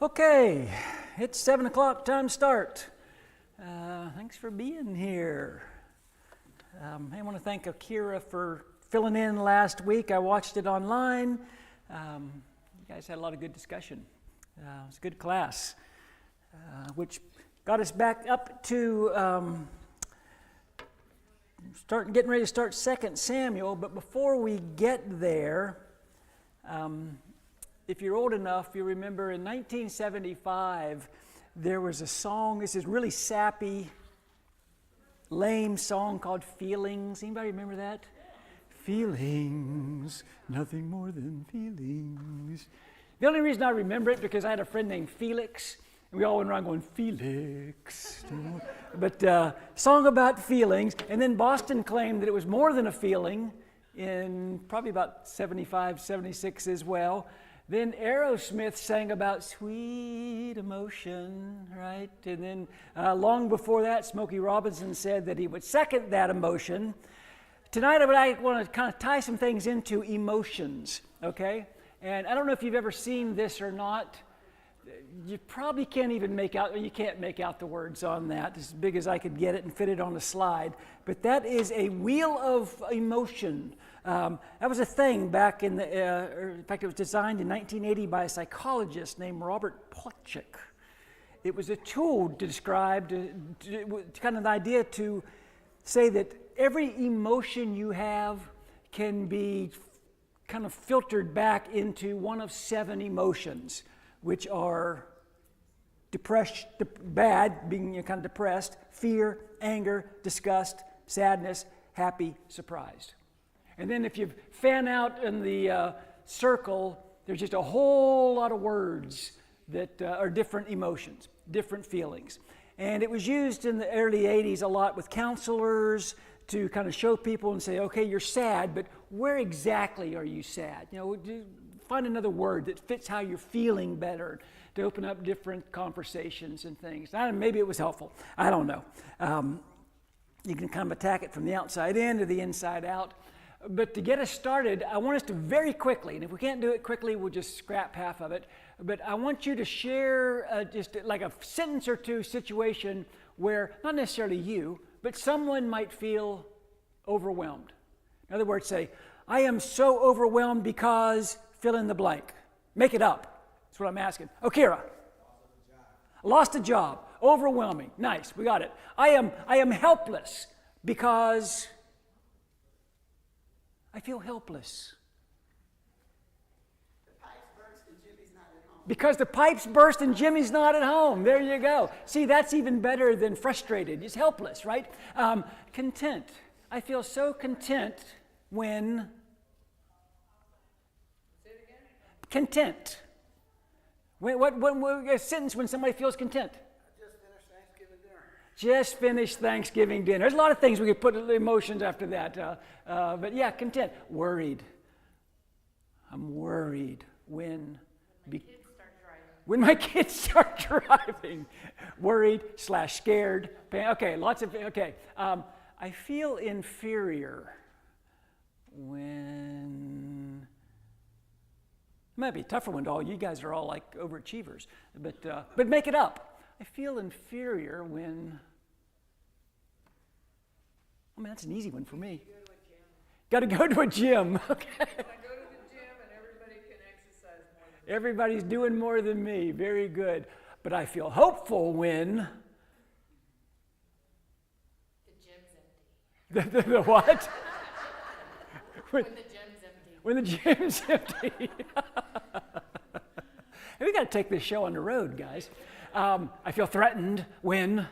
Okay, it's 7 o'clock, time to start. Thanks for being here. I want to thank Akira for filling in last week. I watched it online. You guys had a lot of good discussion. It was a good class, which got us back up to getting ready to start 2 Samuel. But before we get there, if you're old enough, you remember in 1975, there was a song. This is really sappy, lame song called Feelings. Anybody remember that? Feelings, nothing more than feelings. The only reason I remember it because I had a friend named Felix, and we all went around going, Felix. But song about feelings, and then Boston claimed that it was more than a feeling in probably about 75, 76 as well. Then Aerosmith sang about sweet emotion, right? And then long before that, Smokey Robinson said that he would second that emotion. Tonight, I want to kind of tie some things into emotions, okay? And I don't know if you've ever seen this or not. You probably can't even make out, or you can't make out the words on that, as big as I could get it and fit it on a slide. But that is a wheel of emotion. That was a thing back in in fact, it was designed in 1980 by a psychologist named Robert Plutchik. It was a tool to describe, kind of the idea to say that every emotion you have can be kind of filtered back into one of 7 emotions, which are depressed, bad, being kind of depressed, fear, anger, disgust, sadness, happy, surprised. And then if you fan out in the circle, there's just a whole lot of words that are different emotions, different feelings. And it was used in the early 80s a lot with counselors to kind of show people and say, okay, you're sad, but where exactly are you sad? You know, find another word that fits how you're feeling better to open up different conversations and things. Maybe it was helpful. I don't know. You can kind of attack it from the outside in to the inside out. But to get us started, I want us to very quickly, and if we can't do it quickly, we'll just scrap half of it. But I want you to share just like a sentence or two situation where, not necessarily you, but someone might feel overwhelmed. In other words, say, I am so overwhelmed because fill in the blank. Make it up. That's what I'm asking. Akira. Lost a job. Overwhelming. Nice. We got it. I am helpless because I feel helpless. Because the pipes burst and Jimmy's not at home. There you go. See, that's even better than frustrated. It's helpless, right? Content. I feel so content when... Say it again. Content. What a sentence when somebody feels content. Just finished Thanksgiving dinner. There's a lot of things we could put emotions after that. But yeah, content. Worried. I'm worried when my kids start driving. Worried / scared. Okay, lots of, okay. I feel inferior when, it might be a tougher one to all. You guys are all like overachievers. But make it up. I feel inferior when, I mean, that's an easy one for me. Got to go to a gym. Okay. I go to the gym and everybody can exercise more than me. Everybody's doing more than me. Very good. But I feel hopeful when the gym's empty. The what? When the gym's empty. When the gym's empty. Hey, we got to take this show on the road, guys. I feel threatened when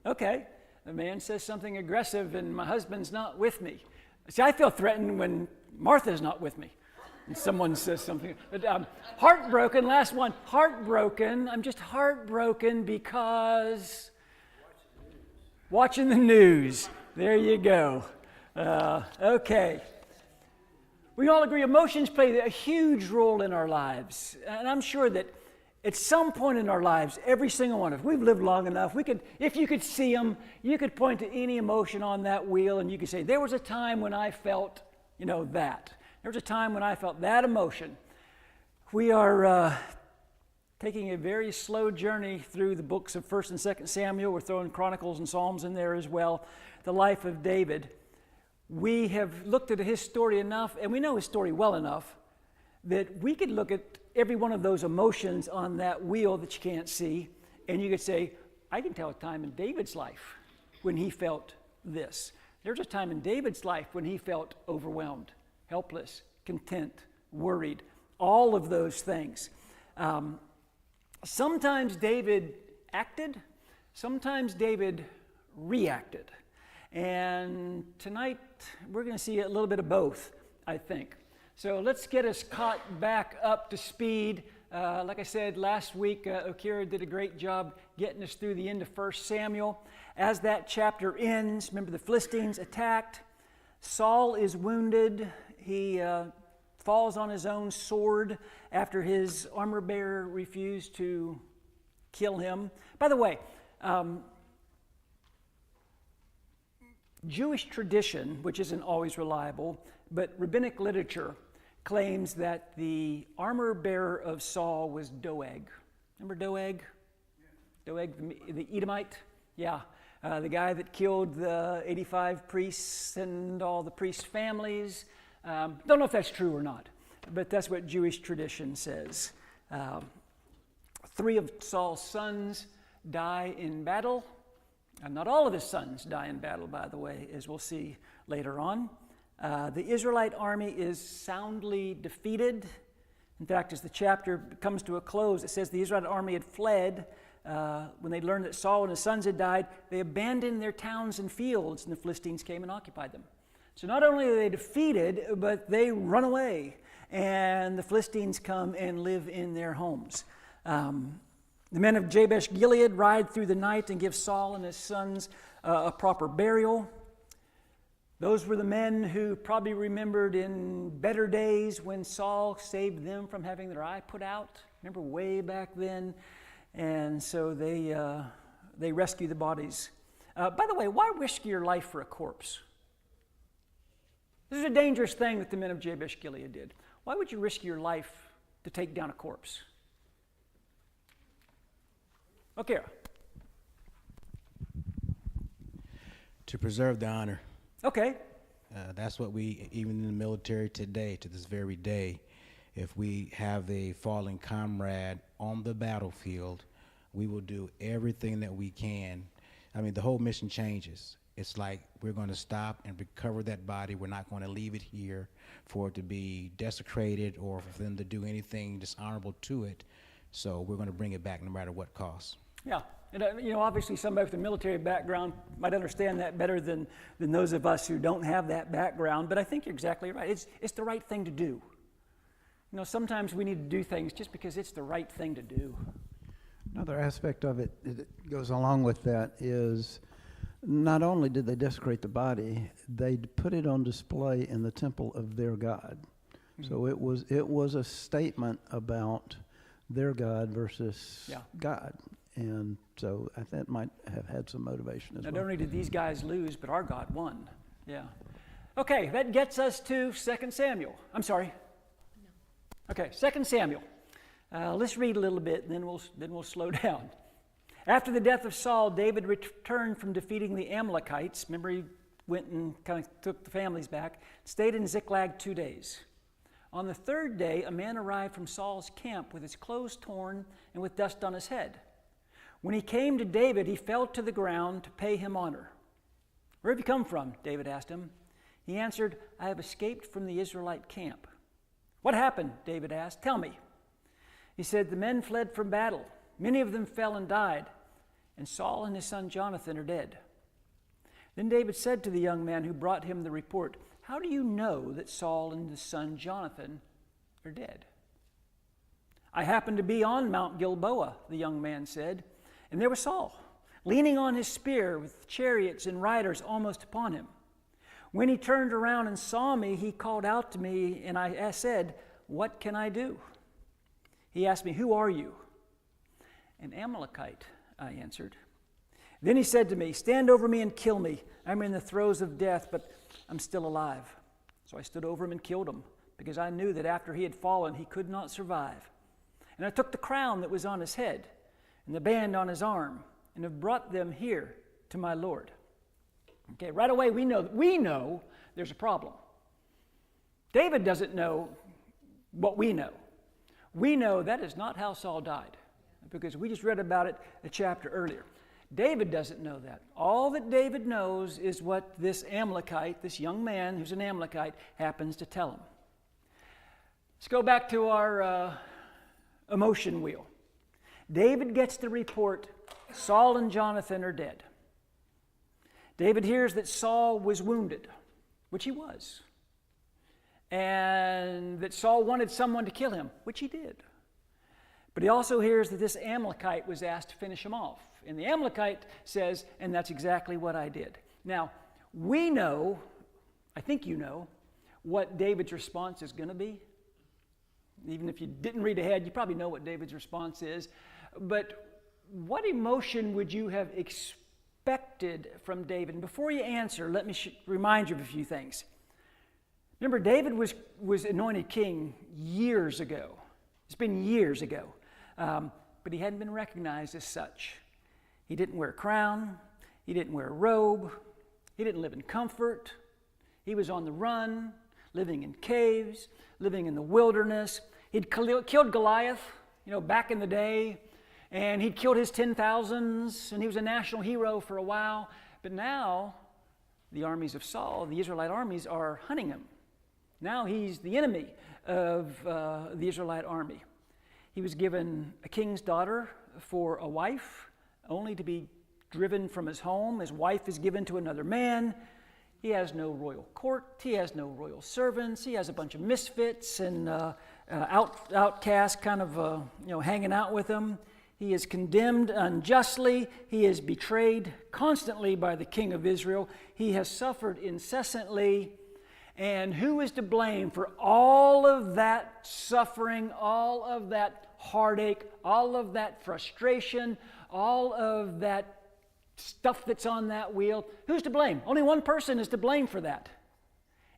okay, the man says something aggressive and my husband's not with me. See, I feel threatened when Martha's not with me and someone says something. But heartbroken, last one, heartbroken. I'm just heartbroken because watching the news. There you go. Okay. We all agree emotions play a huge role in our lives. And I'm sure that at some point in our lives, every single one of us, we've lived long enough, if you could see them, you could point to any emotion on that wheel and you could say, there was a time when I felt, that. There was a time when I felt that emotion. We are taking a very slow journey through the books of 1st and 2nd Samuel. We're throwing Chronicles and Psalms in there as well. The life of David. We have looked at his story enough, and we know his story well enough, that we could look at every one of those emotions on that wheel that you can't see, and you could say, I can tell a time in David's life when he felt this. There's a time in David's life when he felt overwhelmed, helpless, content, worried, all of those things. Sometimes David acted, sometimes David reacted. And tonight we're going to see a little bit of both, I think. So let's get us caught back up to speed. Like I said last week, Okira did a great job getting us through the end of 1 Samuel. As that chapter ends, remember the Philistines attacked. Saul is wounded. He falls on his own sword after his armor bearer refused to kill him. By the way, Jewish tradition, which isn't always reliable, but rabbinic literature claims that the armor bearer of Saul was Doeg. Remember Doeg? Yeah. Doeg, the Edomite? Yeah. The guy that killed the 85 priests and all the priests' families. Don't know if that's true or not, but that's what Jewish tradition says. 3 of Saul's sons die in battle. And not all of his sons die in battle, by the way, as we'll see later on. The Israelite army is soundly defeated. In fact, as the chapter comes to a close, it says the Israelite army had fled. When they learned that Saul and his sons had died, they abandoned their towns and fields, and the Philistines came and occupied them. So not only are they defeated, but they run away, and the Philistines come and live in their homes. The men of Jabesh Gilead ride through the night and give Saul and his sons a proper burial. Those were the men who probably remembered in better days when Saul saved them from having their eye put out. Remember way back then? And so they rescue the bodies. By the way, why risk your life for a corpse? This is a dangerous thing that the men of Jabesh Gilead did. Why would you risk your life to take down a corpse? Okay. To preserve the honor. Okay. That's what we, even in the military today, to this very day, if we have a fallen comrade on the battlefield, we will do everything that we can. I mean, the whole mission changes. It's like we're going to stop and recover that body. We're not going to leave it here for it to be desecrated or for them to do anything dishonorable to it. So we're going to bring it back no matter what costs. Yeah, and obviously somebody with a military background might understand that better than those of us who don't have that background, but I think you're exactly right. It's the right thing to do. Sometimes we need to do things just because it's the right thing to do. Another aspect of it that goes along with that is not only did they desecrate the body, they put it on display in the temple of their God. Mm-hmm. So it was a statement about their God versus God. And so that might have had some motivation as well. Not only did these guys lose, but our God won. Yeah. Okay, that gets us to 2 Samuel. I'm sorry. No. Okay, 2 Samuel. Let's read a little bit, and then we'll slow down. After the death of Saul, David returned from defeating the Amalekites. Remember, he went and kind of took the families back. Stayed in Ziklag 2 days. On the 3rd day, a man arrived from Saul's camp with his clothes torn and with dust on his head. When he came to David, he fell to the ground to pay him honor. Where have you come from? David asked him. He answered, I have escaped from the Israelite camp. What happened? David asked. Tell me. He said, the men fled from battle. Many of them fell and died, and Saul and his son Jonathan are dead. Then David said to the young man who brought him the report, how do you know that Saul and his son Jonathan are dead? I happened to be on Mount Gilboa, the young man said, and there was Saul, leaning on his spear with chariots and riders almost upon him. When he turned around and saw me, he called out to me, and I said, what can I do? He asked me, who are you? "An Amalekite," I answered. Then he said to me, "Stand over me and kill me. I'm in the throes of death, but I'm still alive." So I stood over him and killed him, because I knew that after he had fallen, he could not survive. And I took the crown that was on his head and the band on his arm, and have brought them here to my Lord. Okay, right away we know there's a problem. David doesn't know what we know. We know that is not how Saul died, because we just read about it a chapter earlier. David doesn't know that. All that David knows is what this Amalekite, this young man who's an Amalekite, happens to tell him. Let's go back to our emotion wheel. David gets the report, Saul and Jonathan are dead. David hears that Saul was wounded, which he was, and that Saul wanted someone to kill him, which he did. But he also hears that this Amalekite was asked to finish him off. And the Amalekite says, "And that's exactly what I did." Now, we know, I think you know, what David's response is going to be. Even if you didn't read ahead, you probably know what David's response is. But what emotion would you have expected from David? And before you answer, let me remind you of a few things. Remember, David was anointed king years ago. It's been years ago. But he hadn't been recognized as such. He didn't wear a crown. He didn't wear a robe. He didn't live in comfort. He was on the run, living in caves, living in the wilderness. He'd killed Goliath, back in the day, and he'd killed his 10,000s, and he was a national hero for a while. But now, the armies of Saul, the Israelite armies, are hunting him. Now he's the enemy of the Israelite army. He was given a king's daughter for a wife, only to be driven from his home. His wife is given to another man. He has no royal court. He has no royal servants. He has a bunch of misfits and outcasts kind of hanging out with him. He is condemned unjustly. He is betrayed constantly by the king of Israel. He has suffered incessantly. And who is to blame for all of that suffering, all of that heartache, all of that frustration, all of that stuff that's on that wheel? Who's to blame? Only one person is to blame for that.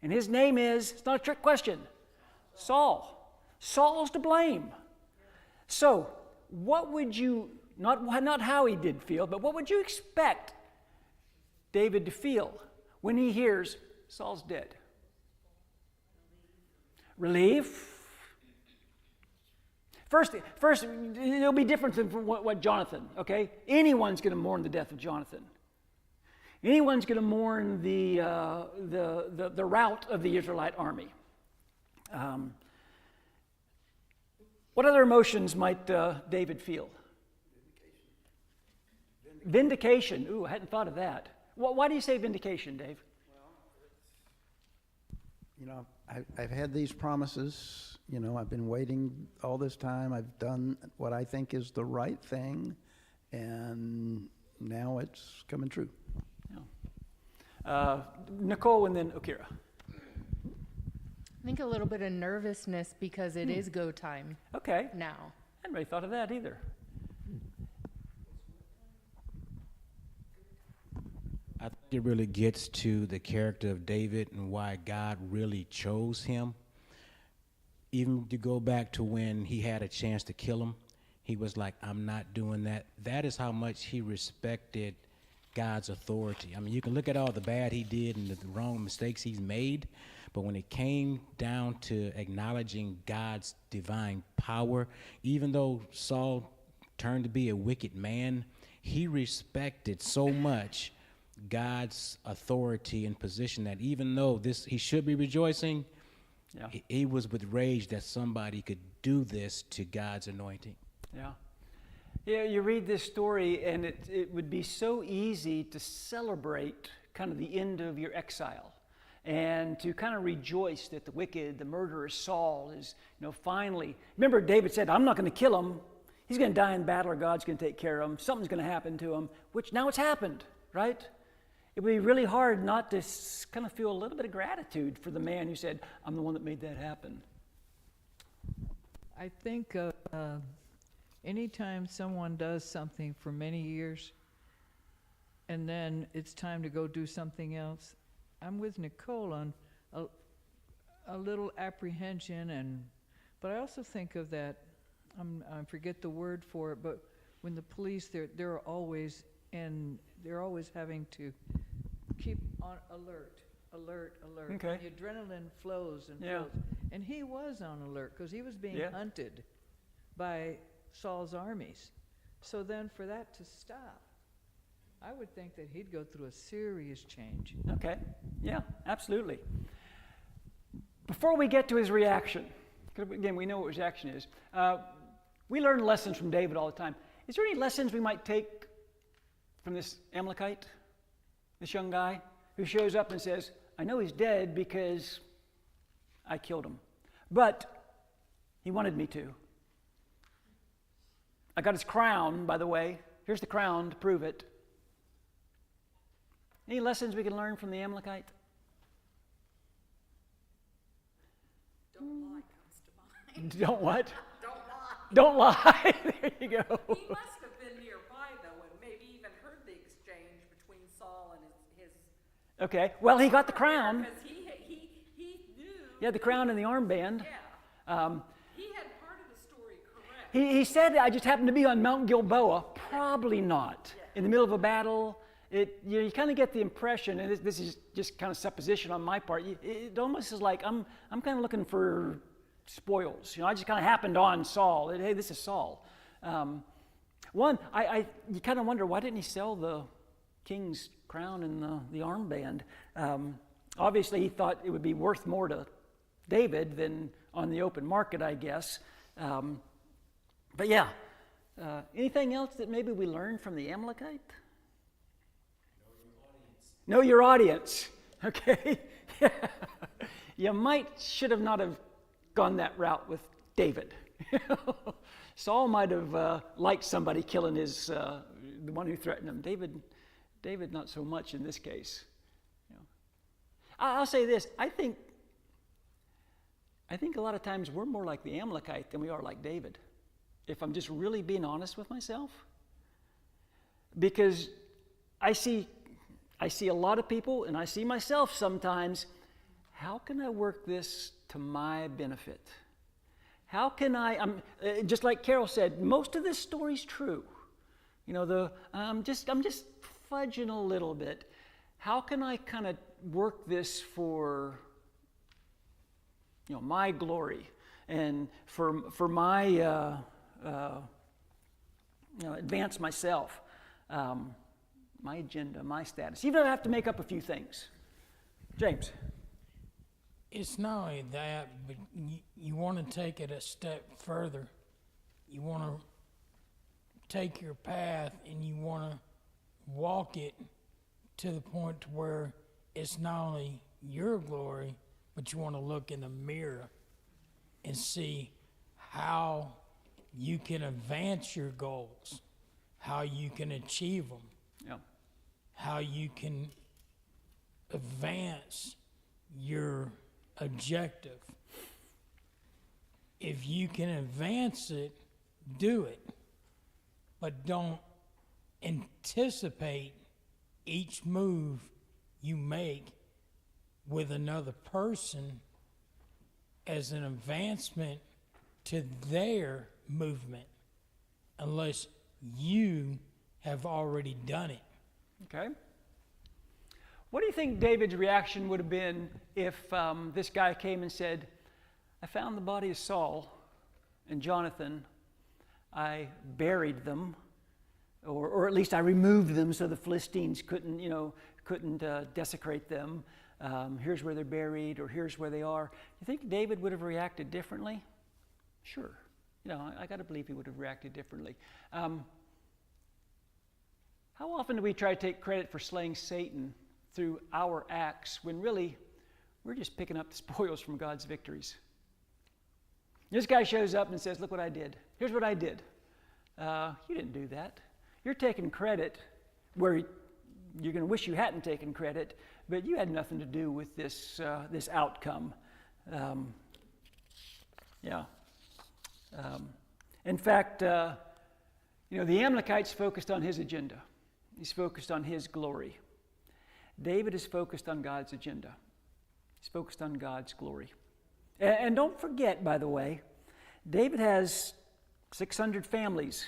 And his name is, it's not a trick question, Saul. Saul's to blame. So, what would you, not how he did feel, but what would you expect David to feel when he hears Saul's dead? Relief. First, it'll be different than what Jonathan, okay? Anyone's going to mourn the death of Jonathan. Anyone's going to mourn the rout of the Israelite army. What other emotions might David feel? Vindication. Ooh, I hadn't thought of that. Why do you say vindication, Dave? I've had these promises. I've been waiting all this time. I've done what I think is the right thing, and now it's coming true. Yeah. Nicole and then Okira. I think a little bit of nervousness because it is go time Okay. now. I hadn't really thought of that either. I think it really gets to the character of David and why God really chose him. Even to go back to when he had a chance to kill him, he was like, "I'm not doing that." That is how much he respected God's authority. I mean, you can look at all the bad he did and the wrong mistakes he's made, but when it came down to acknowledging God's divine power, even though Saul turned to be a wicked man, he respected so much God's authority and position that even though he should be rejoicing, Yeah. he was with rage that somebody could do this to God's anointing. Yeah. Yeah, you read this story, and it would be so easy to celebrate kind of the end of your exile and to kind of rejoice that the wicked, the murderer Saul is, finally. Remember, David said, "I'm not going to kill him. He's going to die in battle, or God's going to take care of him. Something's going to happen to him," which now it's happened, right? It would be really hard not to kind of feel a little bit of gratitude for the man who said, "I'm the one that made that happen." I think anytime someone does something for many years and then it's time to go do something else, I'm with Nicole on a little apprehension, but I also think of that, I forget the word for it, but when the police, they're always having to keep on alert. Okay. And the adrenaline flows and Yeah. flows. And he was on alert because he was being Yeah. hunted by Saul's armies. So then for that to stop, I would think that he'd go through a serious change. Okay. Yeah, absolutely. Before we get to his reaction, because again, we know what his reaction is, we learn lessons from David all the time. Is there any lessons we might take from this Amalekite, this young guy, who shows up and says, I know he's dead because I killed him, but he wanted me to. I got his crown, by the way. Here's the crown to prove it. Any lessons we can learn from the Amalekite? Don't lie comes to mind. Don't what? Don't lie. Don't lie. There you go. He must have been nearby, though, and maybe even heard the exchange between Saul and his Okay. Well, he got the crown. because he knew. He had the crown and the armband. Yeah. He had part of the story correct. He said, I just happened to be on Mount Gilboa. Probably not. In the middle of a battle. You kind of get the impression, and this is just kind of supposition on my part, it almost is like I'm kind of looking for spoils. I just kind of happened on Saul. Hey, this is Saul. You kind of wonder, why didn't he sell the king's crown and the armband? Obviously, he thought it would be worth more to David than on the open market, I guess. But yeah, anything else that maybe we learned from the Amalekite? Know your audience. Okay? Yeah. You should have not have gone that route with David. Saul might have liked somebody killing the one who threatened him. David not so much in this case. I'll say this. I think a lot of times we're more like the Amalekite than we are like David, if I'm just really being honest with myself. Because I see a lot of people, and I see myself sometimes, how can I work this to my benefit? How can just like Carol said, most of this story's true. I'm just fudging a little bit. How can I kind of work this for, my glory and for my, advance myself? My agenda, my status. Even if I have to make up a few things. James. It's not only that, but you want to take it a step further. You want to take your path and you want to walk it to the point to where it's not only your glory, but you want to look in the mirror and see how you can advance your goals, how you can achieve them. Yeah. How you can advance your objective. If you can advance it, do it. But don't anticipate each move you make with another person as an advancement to their movement unless you have already done it. Okay. What do you think David's reaction would have been if this guy came and said, I found the body of Saul and Jonathan, I buried them, or at least I removed them so the Philistines couldn't desecrate them. Here's where they're buried, or here's where they are. You think David would have reacted differently? Sure. I got to believe he would have reacted differently. How often do we try to take credit for slaying Satan through our acts when really we're just picking up the spoils from God's victories? This guy shows up and says, look what I did. Here's what I did. You didn't do that. You're taking credit where you're going to wish you hadn't taken credit, but you had nothing to do with this outcome. In fact, You know, the Amalekites focused on his agenda. He's focused on his glory. David is focused on God's agenda. He's focused on God's glory. And don't forget, by the way, David has 600 families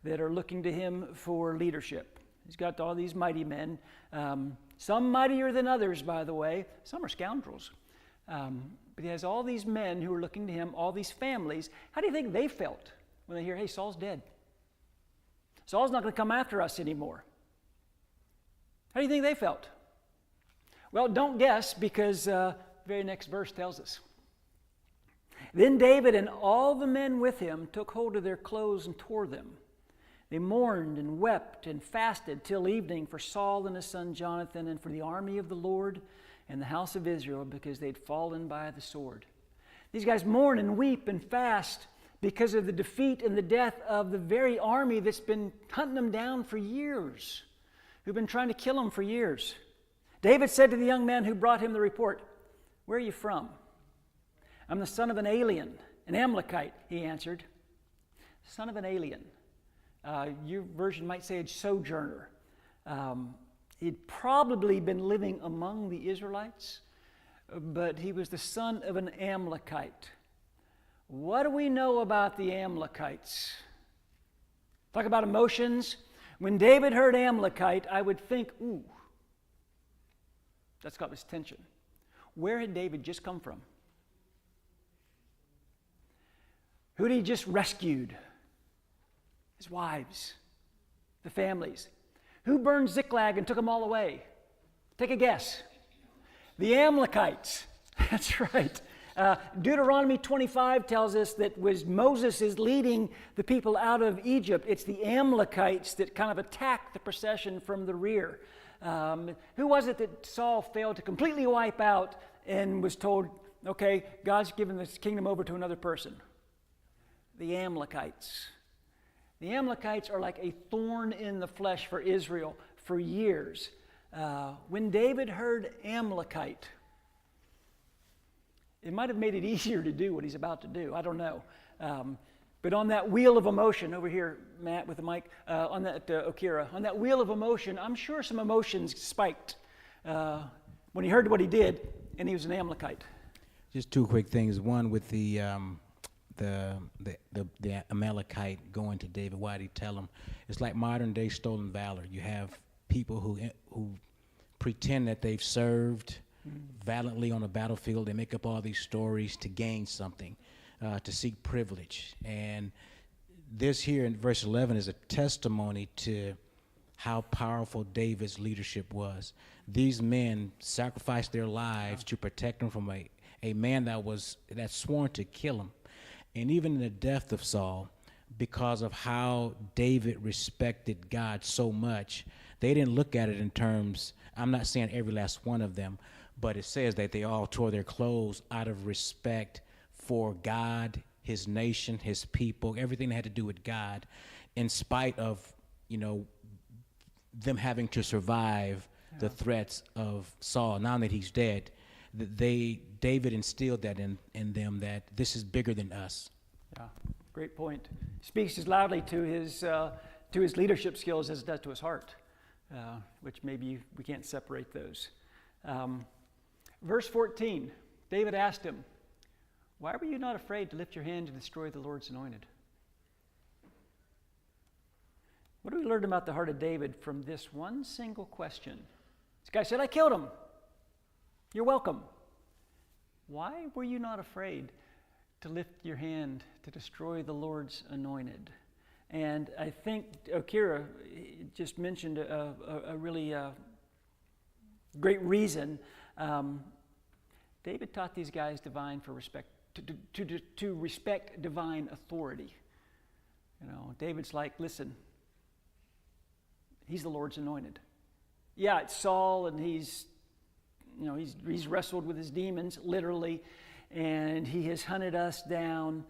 that are looking to him for leadership. He's got all these mighty men, some mightier than others, by the way. Some are scoundrels. But he has all these men who are looking to him, all these families. How do you think they felt when they hear, hey, Saul's dead? Saul's not going to come after us anymore. How do you think they felt? Well, don't guess, because the very next verse tells us. Then David and all the men with him took hold of their clothes and tore them. They mourned and wept and fasted till evening for Saul and his son Jonathan and for the army of the Lord and the house of Israel, because they'd fallen by the sword. These guys mourn and weep and fast because of the defeat and the death of the very army that's been hunting them down for years, who've been trying to kill them for years. David said to the young man who brought him the report, "Where are you from?" "I'm the son of an alien, an Amalekite," he answered. Son of an alien. Your version might say a sojourner. He'd probably been living among the Israelites, but he was the son of an Amalekite. What do we know about the Amalekites? Talk about emotions. When David heard Amalekite, I would think, ooh, that's got this tension. Where had David just come from? Who had he just rescued? His wives, the families. Who burned Ziklag and took them all away? Take a guess. The Amalekites. That's right. Deuteronomy 25 tells us that when Moses is leading the people out of Egypt, it's the Amalekites that kind of attack the procession from the rear. Who was it that Saul failed to completely wipe out and was told, okay, God's given this kingdom over to another person? The Amalekites. The Amalekites are like a thorn in the flesh for Israel for years. When David heard Amalekite, it might have made it easier to do what he's about to do. I don't know. But on that wheel of emotion, over here, Matt with the mic, on that, Okira, on that wheel of emotion, I'm sure some emotions spiked when he heard what he did, and he was an Amalekite. Just two quick things. One with the Amalekite going to David. Why did he tell him? It's like modern day stolen valor. You have people who pretend that they've served valiantly on a battlefield. They make up all these stories to gain something, to seek privilege. And this here in verse 11 is a testimony to how powerful David's leadership was. These men sacrificed their lives to protect him from a man that sworn to kill him. And even in the death of Saul, because of how David respected God so much, they didn't look at it in terms, I'm not saying every last one of them, but it says that they all tore their clothes out of respect for God, his nation, his people, everything that had to do with God, in spite of, them having to survive the threats of Saul. Now that he's dead, David instilled that in them, that this is bigger than us. Yeah, great point. Speaks as loudly to his leadership skills as it does to his heart, which maybe we can't separate those. Verse 14, David asked him, "Why were you not afraid to lift your hand to destroy the Lord's anointed?" What do we learn about the heart of David from this one single question? This guy said, "I killed him. You're welcome. Why were you not afraid to lift your hand to destroy the Lord's anointed?" And I think Okira just mentioned a really great reason. David taught these guys to respect divine authority. David's like, listen, he's the Lord's anointed. Yeah, it's Saul, and he's wrestled with his demons, literally, and he has hunted us down.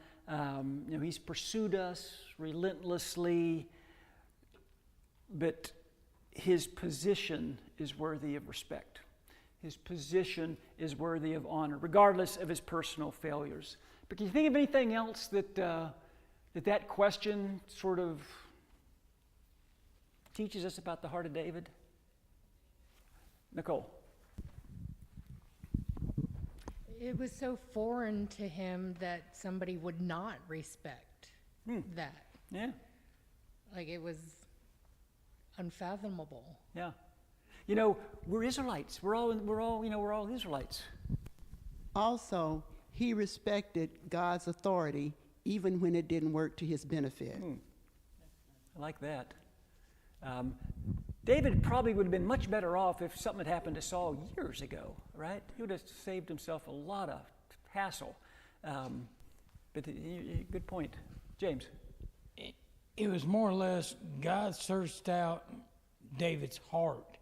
He's pursued us relentlessly, but his position is worthy of respect. His position is worthy of honor, regardless of his personal failures. But can you think of anything else that question sort of teaches us about the heart of David? Nicole. It was so foreign to him that somebody would not respect that. Yeah, Like, it was unfathomable. yeah. You know, we're Israelites. We're all Israelites. Also, he respected God's authority even when it didn't work to his benefit. I like that. David probably would have been much better off if something had happened to Saul years ago, right? He would have saved himself a lot of hassle. Good point. James. It was more or less God searched out David's heart.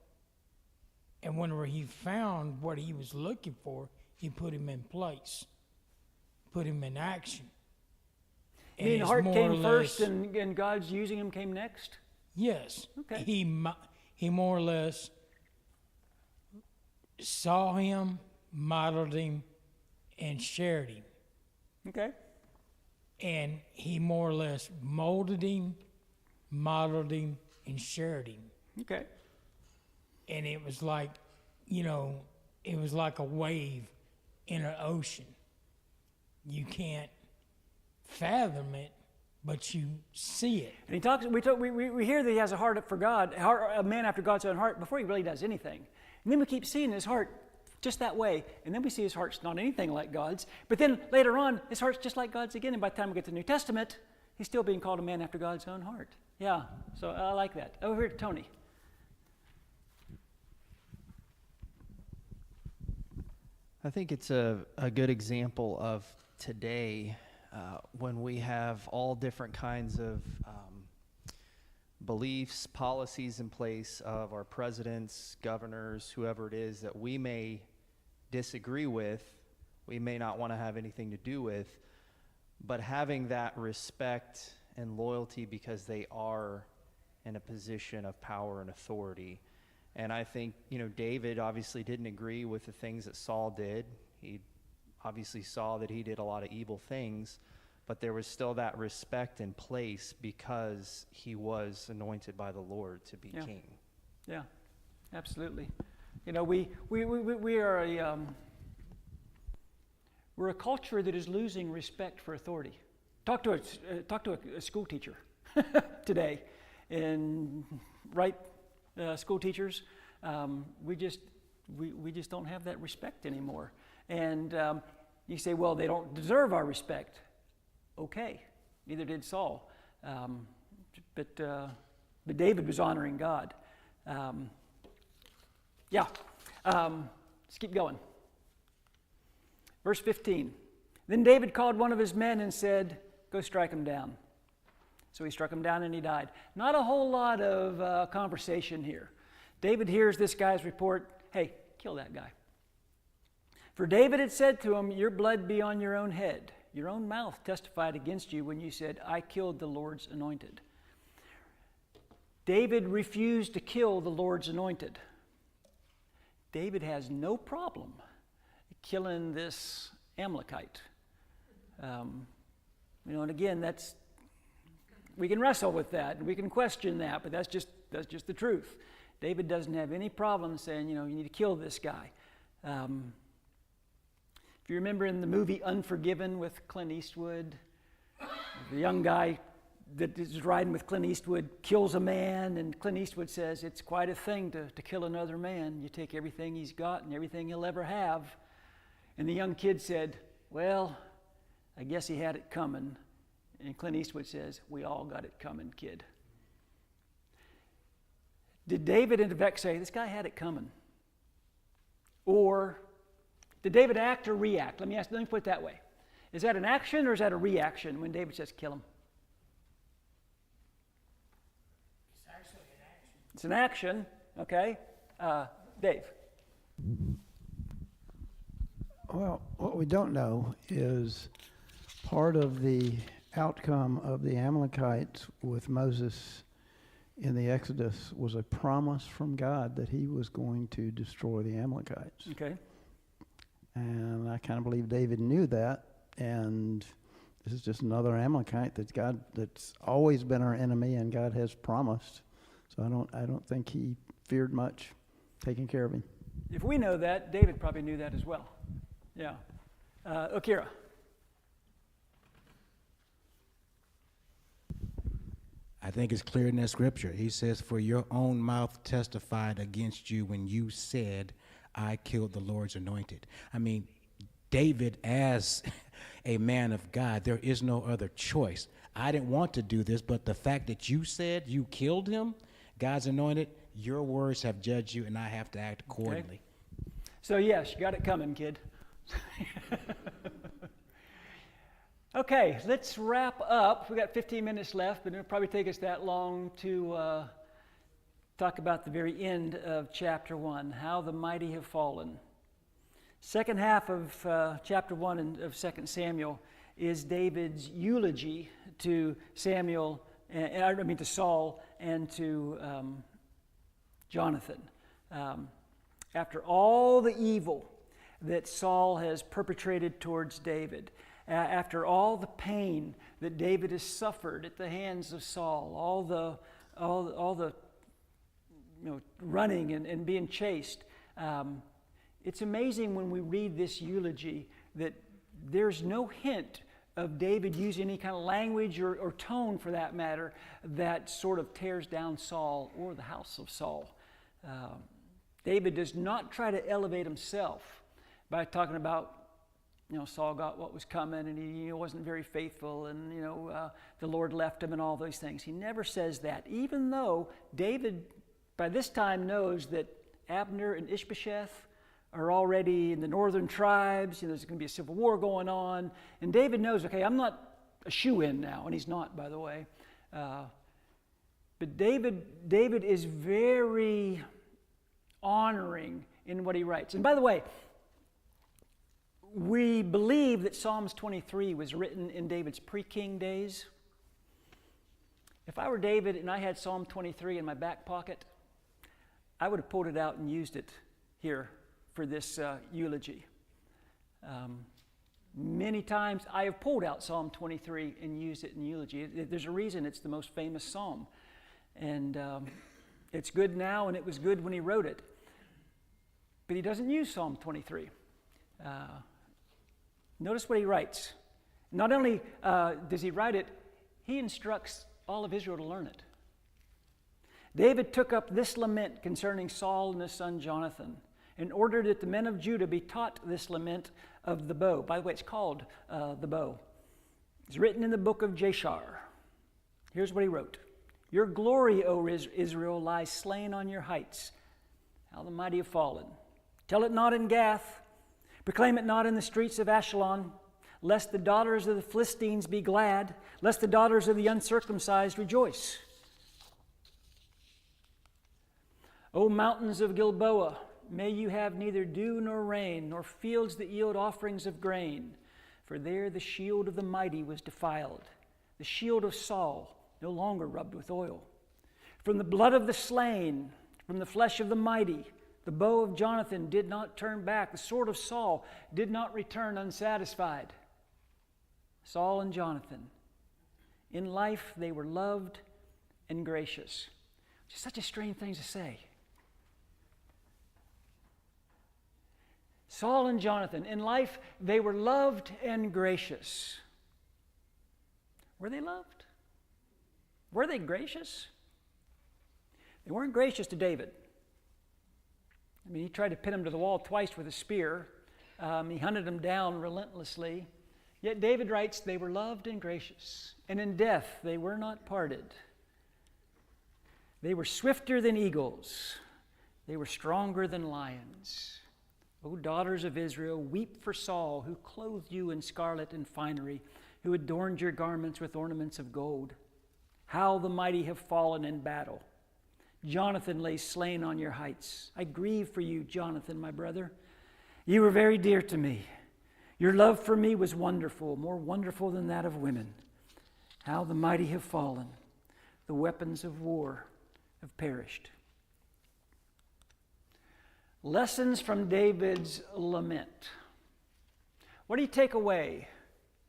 And whenever he found what he was looking for, he put him in place, put him in action. You mean the it's heart more or came first less- and God's using him came next? Yes. Okay. He more or less saw him, modeled him, and shared him. Okay. And he more or less molded him, modeled him, and shared him. Okay. And it was like, it was like a wave in an ocean. You can't fathom it, but you see it. And he talks. We hear that he has a heart for God, a man after God's own heart, before he really does anything. And then we keep seeing his heart just that way, and then we see his heart's not anything like God's. But then later on, his heart's just like God's again. And by the time we get to the New Testament, he's still being called a man after God's own heart. Yeah. So I like that. Over here to Tony. I think it's a good example of today when we have all different kinds of beliefs, policies in place of our presidents, governors, whoever it is that we may disagree with, we may not want to have anything to do with, but having that respect and loyalty because they are in a position of power and authority. And I think, David obviously didn't agree with the things that Saul did. He obviously saw that he did a lot of evil things, but there was still that respect in place because he was anointed by the Lord to be king. Yeah, absolutely. We are we're a culture that is losing respect for authority. Talk to a school teacher today, and school teachers, we just don't have that respect anymore. And you say, well, they don't deserve our respect. Okay, neither did Saul. But David was honoring God. Let's keep going. Verse 15. Then David called one of his men and said, go strike him down. So he struck him down and he died. Not a whole lot of conversation here. David hears this guy's report, hey, kill that guy. For David had said to him, your blood be on your own head. Your own mouth testified against you when you said, I killed the Lord's anointed. David refused to kill the Lord's anointed. David has no problem killing this Amalekite. And again, we can wrestle with that and we can question that, but that's just the truth. David doesn't have any problem saying, you need to kill this guy. If you remember in the movie Unforgiven with Clint Eastwood, the young guy that is riding with Clint Eastwood kills a man, and Clint Eastwood says, it's quite a thing to kill another man. You take everything he's got and everything he'll ever have. And the young kid said, well, I guess he had it coming. And Clint Eastwood says, we all got it coming, kid. Did David in Vec say, this guy had it coming? Or did David act or react? Let me put it that way. Is that an action or is that a reaction when David says, kill him? It's actually an action. It's an action, okay. Dave. Well, what we don't know is part of the outcome of the Amalekites with Moses in the Exodus was a promise from God that he was going to destroy the Amalekites. Okay. And I kind of believe David knew that, and this is just another Amalekite that's always been our enemy, and God has promised. So I don't think he feared much taking care of him. If we know that, David probably knew that as well. Yeah. Akira. I think it's clear in that scripture. He says, for your own mouth testified against you when you said, I killed the Lord's anointed. I mean, David, as a man of God, there is no other choice. I didn't want to do this, but the fact that you said you killed him, God's anointed, your words have judged you, and I have to act accordingly. Okay. So yes, you got it coming, kid. Okay, let's wrap up. We got 15 minutes left, but it'll probably take us that long to talk about the very end of chapter 1, how the mighty have fallen. Second half of chapter 1 of 2 Samuel is David's eulogy to to Saul and to Jonathan. After all the evil that Saul has perpetrated towards David, after all the pain that David has suffered at the hands of Saul, all the running and being chased, it's amazing when we read this eulogy that there's no hint of David using any kind of language or tone, for that matter, that sort of tears down Saul or the house of Saul. David does not try to elevate himself by talking about, Saul got what was coming, and he wasn't very faithful, and the Lord left him, and all those things. He never says that, even though David by this time knows that Abner and Ishbosheth are already in the northern tribes. There's going to be a civil war going on, and David knows, okay, I'm not a shoo-in now, and he's not, by the way. But David is very honoring in what he writes. And by the way, we believe that Psalms 23 was written in David's pre-king days. If I were David and I had Psalm 23 in my back pocket, I would have pulled it out and used it here for this eulogy. Many times I have pulled out Psalm 23 and used it in eulogy. There's a reason it's the most famous psalm. And it's good now, and it was good when he wrote it. But he doesn't use Psalm 23. Notice what he writes. Not only does he write it, he instructs all of Israel to learn it. David took up this lament concerning Saul and his son Jonathan, and ordered that the men of Judah be taught this lament of the bow. By the way, it's called the bow. It's written in the book of Jashar. Here's what he wrote. Your glory, O Israel, lies slain on your heights. How the mighty have fallen. Tell it not in Gath. Proclaim it not in the streets of Ashelon, lest the daughters of the Philistines be glad, lest the daughters of the uncircumcised rejoice. O mountains of Gilboa, may you have neither dew nor rain, nor fields that yield offerings of grain. For there the shield of the mighty was defiled, the shield of Saul no longer rubbed with oil. From the blood of the slain, from the flesh of the mighty, the bow of Jonathan did not turn back. The sword of Saul did not return unsatisfied. Saul and Jonathan, in life they were loved and gracious. Which is such a strange thing to say. Saul and Jonathan, in life they were loved and gracious. Were they loved? Were they gracious? They weren't gracious to David. I mean, he tried to pin him to the wall twice with a spear. He hunted him down relentlessly. Yet David writes, they were loved and gracious, and in death they were not parted. They were swifter than eagles. They were stronger than lions. O daughters of Israel, weep for Saul, who clothed you in scarlet and finery, who adorned your garments with ornaments of gold. How the mighty have fallen in battle. Jonathan lay slain on your heights. I grieve for you, Jonathan, my brother. You were very dear to me. Your love for me was wonderful, more wonderful than that of women. How the mighty have fallen. The weapons of war have perished. Lessons from David's lament. What do you take away,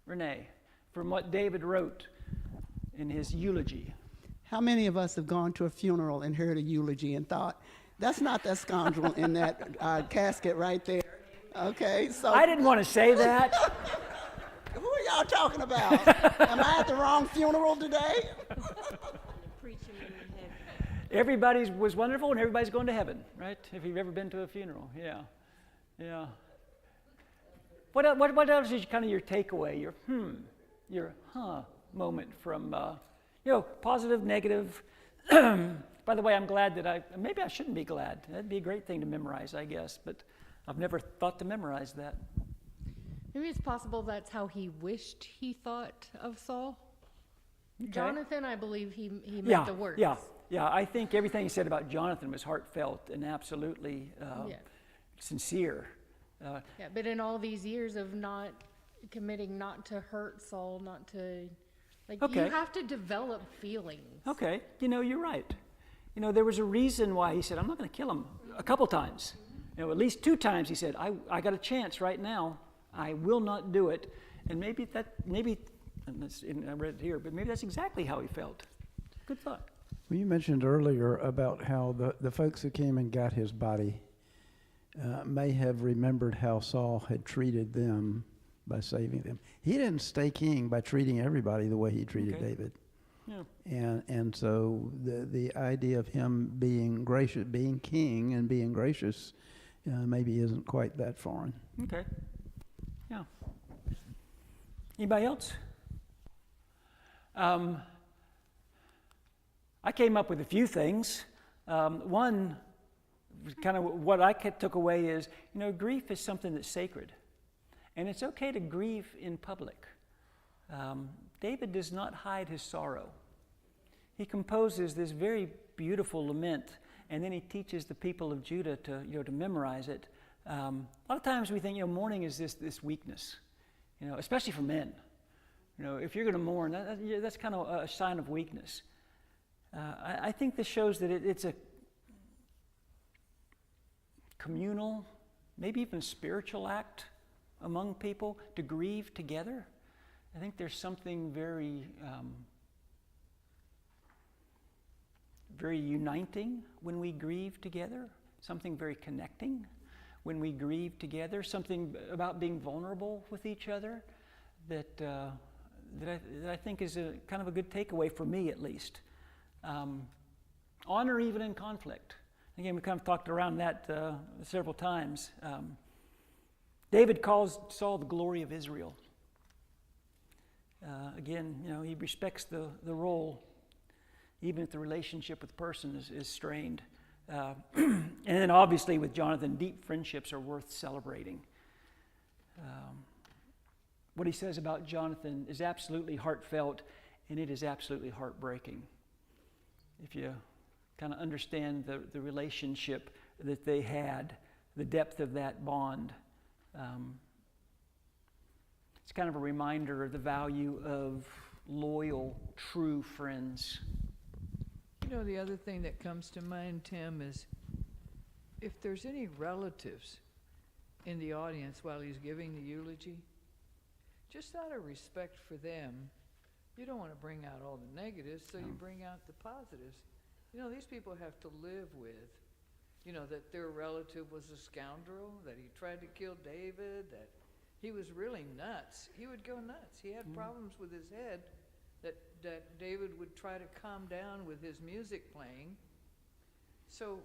Renee, from what David wrote in his eulogy? How many of us have gone to a funeral and heard a eulogy and thought, that's not that scoundrel in that casket right there? Okay, so I didn't want to say that. who are y'all talking about? Am I at the wrong funeral today? Everybody was wonderful and everybody's going to heaven, right? If you've ever been to a funeral, yeah. Yeah. What else is kind of your takeaway, your moment from, positive, negative? By the way, I'm glad that maybe I shouldn't be glad. That'd be a great thing to memorize, I guess, but I've never thought to memorize that. Maybe it's possible that's how he wished he thought of Saul. Okay. Jonathan, I believe he meant the words. Yeah. I think everything he said about Jonathan was heartfelt and absolutely sincere. But in all these years of not committing not to hurt Saul, not to, you have to develop feelings. Okay, you're right. There was a reason why he said, I'm not going to kill him a couple times. At least 2 times he said, I got a chance right now. I will not do it. And maybe, and I read it here, but maybe that's exactly how he felt. Good thought. Well, you mentioned earlier about how the folks who came and got his body may have remembered how Saul had treated them by saving them. He didn't stay king by treating everybody the way he treated David. Yeah. And so the idea of him being gracious, being king and being gracious, maybe isn't quite that foreign. Okay. Yeah. Anybody else? I came up with a few things. One, kind of what I took away is, grief is something that's sacred. And it's okay to grieve in public. David does not hide his sorrow. He composes this very beautiful lament, and then he teaches the people of Judah to memorize it. A lot of times we think, mourning is this weakness, especially for men. If you're going to mourn, that's kind of a sign of weakness. I think this shows that it's a communal, maybe even spiritual act among people to grieve together. I think there's something very, very uniting when we grieve together, something very connecting when we grieve together, something about being vulnerable with each other that I think is a kind of a good takeaway for me, at least. Honor even in conflict. Again, we kind of talked around that several times. David calls Saul the glory of Israel. Again, he respects the role, even if the relationship with the person is strained. And then obviously with Jonathan, deep friendships are worth celebrating. What he says about Jonathan is absolutely heartfelt, and it is absolutely heartbreaking. If you kind of understand the relationship that they had, the depth of that bond, it's kind of a reminder of the value of loyal, true friends. The other thing that comes to mind, Tim, is if there's any relatives in the audience while he's giving the eulogy, just out of respect for them, you don't want to bring out all the negatives, so you bring out the positives. These people have to live with, that their relative was a scoundrel, that he tried to kill David, that he was really nuts. He would go nuts. He had problems with his head that David would try to calm down with his music playing. So,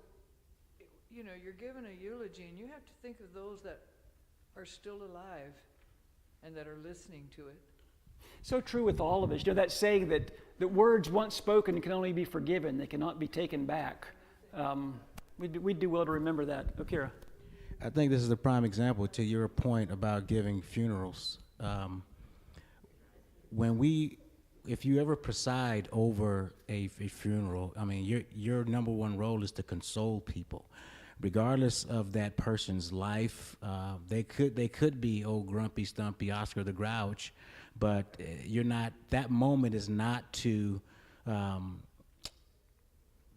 you're given a eulogy, and you have to think of those that are still alive and that are listening to it. So true with all of us. That saying that words once spoken can only be forgiven, they cannot be taken back. We do well to remember that. Okira. I think this is a prime example to your point about giving funerals. If you ever preside over a funeral, your number one role is to console people. Regardless of that person's life, they could be old grumpy, stumpy Oscar the Grouch, but that moment is not to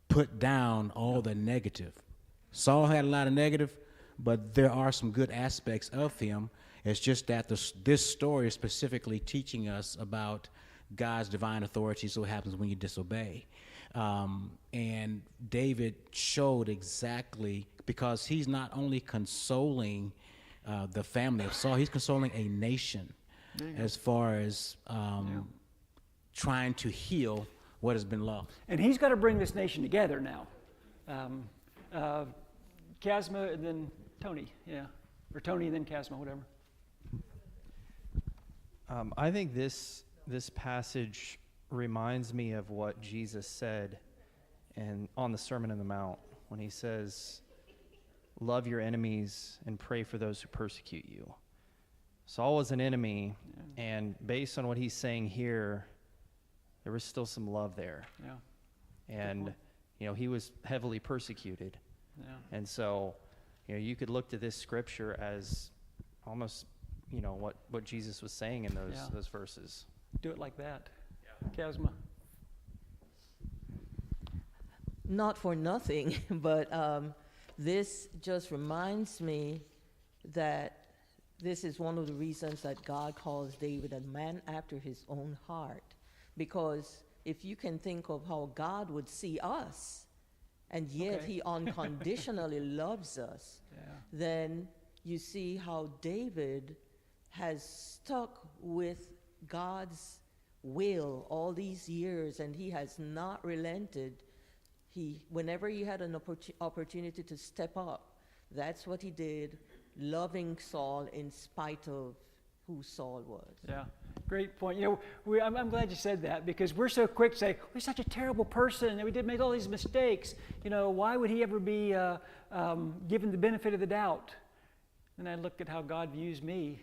put down all the negative. Saul had a lot of negative, but there are some good aspects of him. It's just that this story is specifically teaching us about God's divine authority so happens when you disobey. And David showed exactly, because he's not only consoling the family of Saul, he's consoling a nation as far as trying to heal what has been lost. And he's got to bring this nation together now. Chasma and then Tony, yeah. Or Tony and then Chasma, whatever. I think this passage reminds me of what Jesus said on the Sermon on the Mount when he says, love your enemies and pray for those who persecute you. Saul was an enemy, and based on what he's saying here, there was still some love there. Yeah. And, he was heavily persecuted. Yeah. And so, you could look to this scripture as almost, what Jesus was saying in those verses. Do it like that. Yeah. Chasma. Not for nothing, but this just reminds me that this is one of the reasons that God calls David a man after his own heart. Because if you can think of how God would see us, and yet he unconditionally loves us, then you see how David has stuck with God's will all these years, and he has not relented. Whenever he had an opportunity to step up, that's what he did, loving Saul in spite of who Saul was. Yeah, great point. I'm glad you said that, because we're so quick to say, we're such a terrible person and we did make all these mistakes. Why would he ever be given the benefit of the doubt? And I look at how God views me,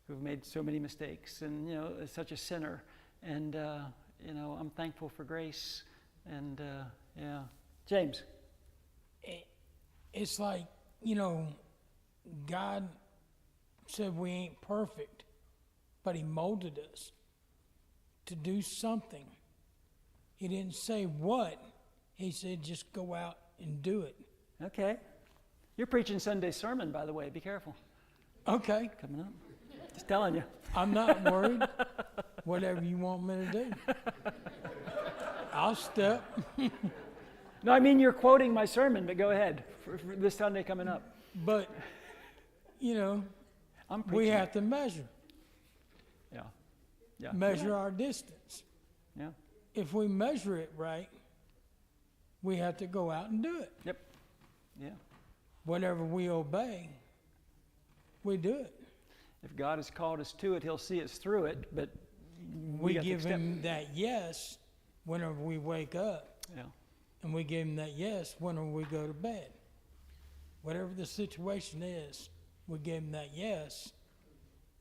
who've made so many mistakes and, as such a sinner. And, I'm thankful for grace. And, James. It's like, God said we ain't perfect, but he molded us to do something. He didn't say what. He said just go out and do it. Okay. You're preaching Sunday sermon, by the way. Be careful. Okay. Coming up. Just telling you. I'm not worried. Whatever you want me to do. I'll step. No, I mean, you're quoting my sermon, but go ahead for this Sunday coming up. But, we have to measure. Yeah. Measure our distance. Yeah. If we measure it right, we have to go out and do it. Yep. Yeah. Whatever we obey, we do it. If God has called us to it, he'll see us through it, but we give him that yes whenever we wake up. Yeah. And we give him that yes whenever we go to bed. Whatever the situation is, we give him that yes.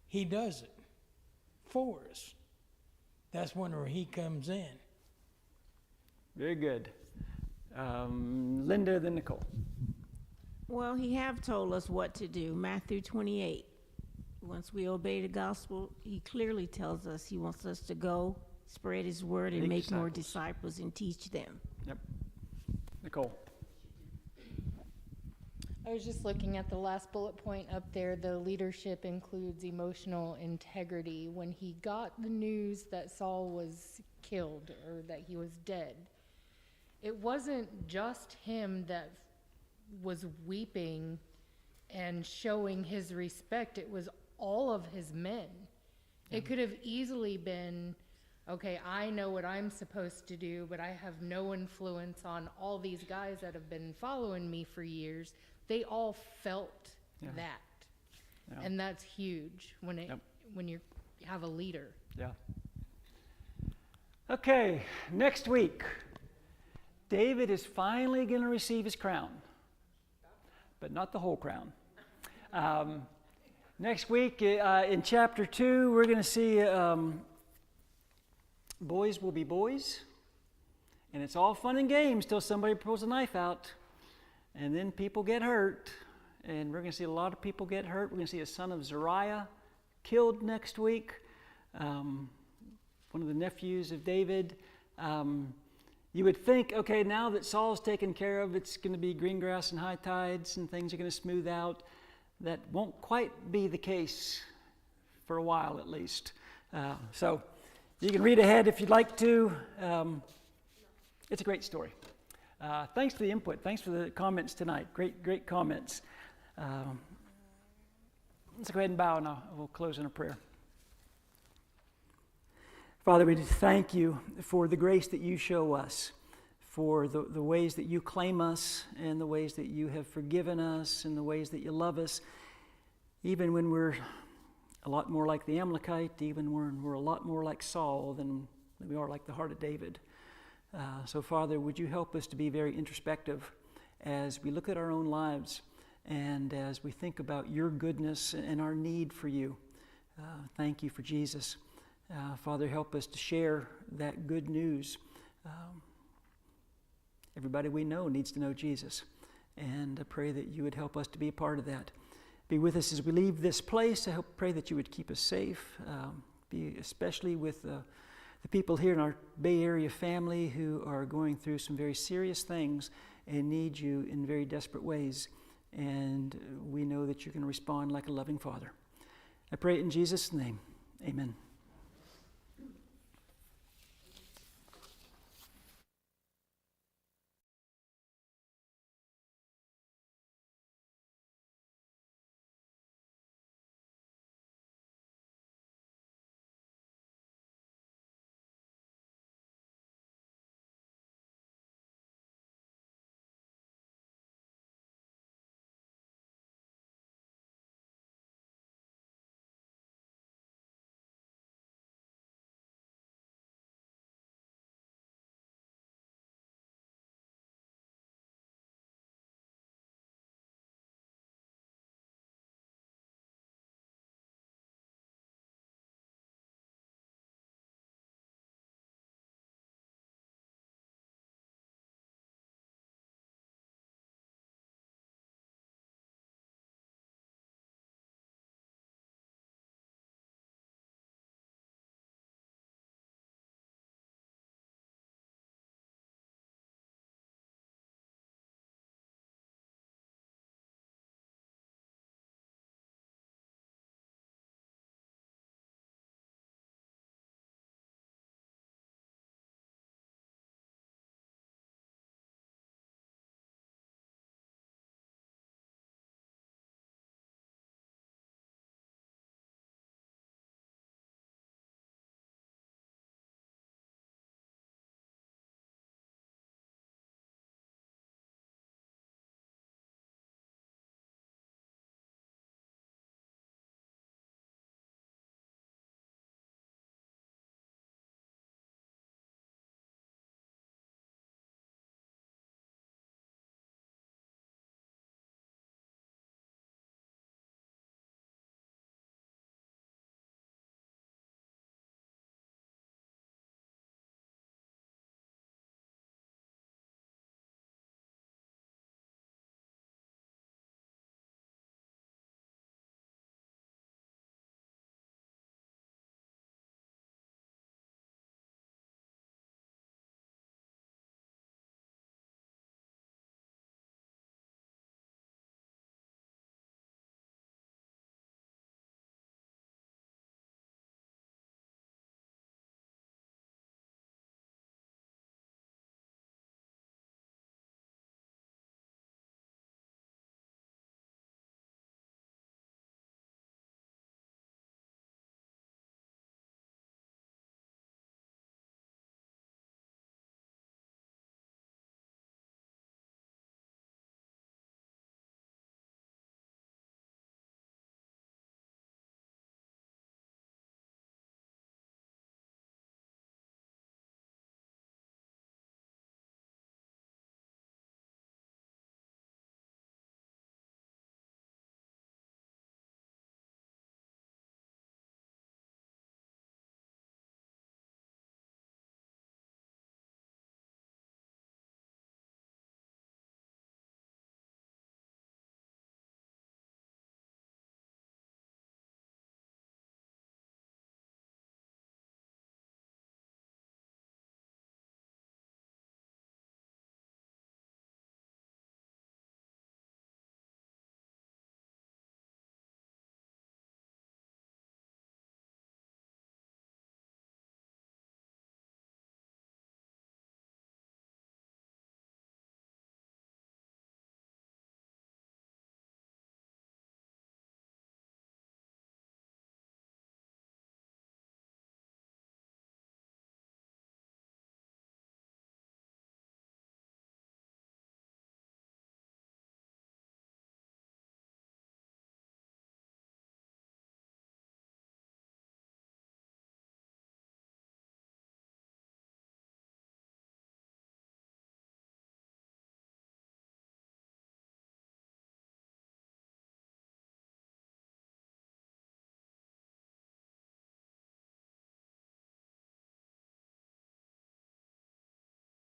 He does it for us. That's whenever he comes in. Very good. Linda, then Nicole. Well, he have told us what to do. Matthew 28. Once we obey the gospel, he clearly tells us he wants us to go, spread his word, and make more disciples and teach them. Yep. Nicole. I was just looking at the last bullet point up there. The leadership includes emotional integrity. When he got the news that Saul was killed or that he was dead, it wasn't just him that was weeping and showing his respect. It was all of his men. It could have easily been, okay, I know what I'm supposed to do, but I have no influence on all these guys that have been following me for years. They all felt that. Yeah. And that's huge when you have a leader. Yeah. Okay, next week, David is finally going to receive his crown, but not the whole crown. Next week, in chapter 2, we're going to see boys will be boys, and it's all fun and games till somebody pulls a knife out. And then people get hurt, and we're going to see a lot of people get hurt. We're going to see a son of Zeruiah killed next week, one of the nephews of David. You would think, okay, now that Saul's taken care of, it's going to be green grass and high tides, and things are going to smooth out. That won't quite be the case for a while, at least. So You can read ahead if you'd like to. It's a great story. Thanks for the input. Thanks for the comments tonight. Great comments. Let's go ahead and bow now. We'll close in a prayer. Father, we just thank you for the grace that you show us, for the ways that you claim us, and the ways that you have forgiven us, and the ways that you love us, even when we're a lot more like the Amalekite, even when we're a lot more like Saul than we are like the heart of David. So, Father, would you help us to be very introspective as we look at our own lives and as we think about your goodness and our need for you. Thank you for Jesus. Father, help us to share that good news. Everybody we know needs to know Jesus, and I pray that you would help us to be a part of that. Be with us as we leave this place. I pray that you would keep us safe, be especially with the people here in our Bay Area family who are going through some very serious things and need you in very desperate ways. And we know that you're going to respond like a loving Father. I pray it in Jesus' name. Amen.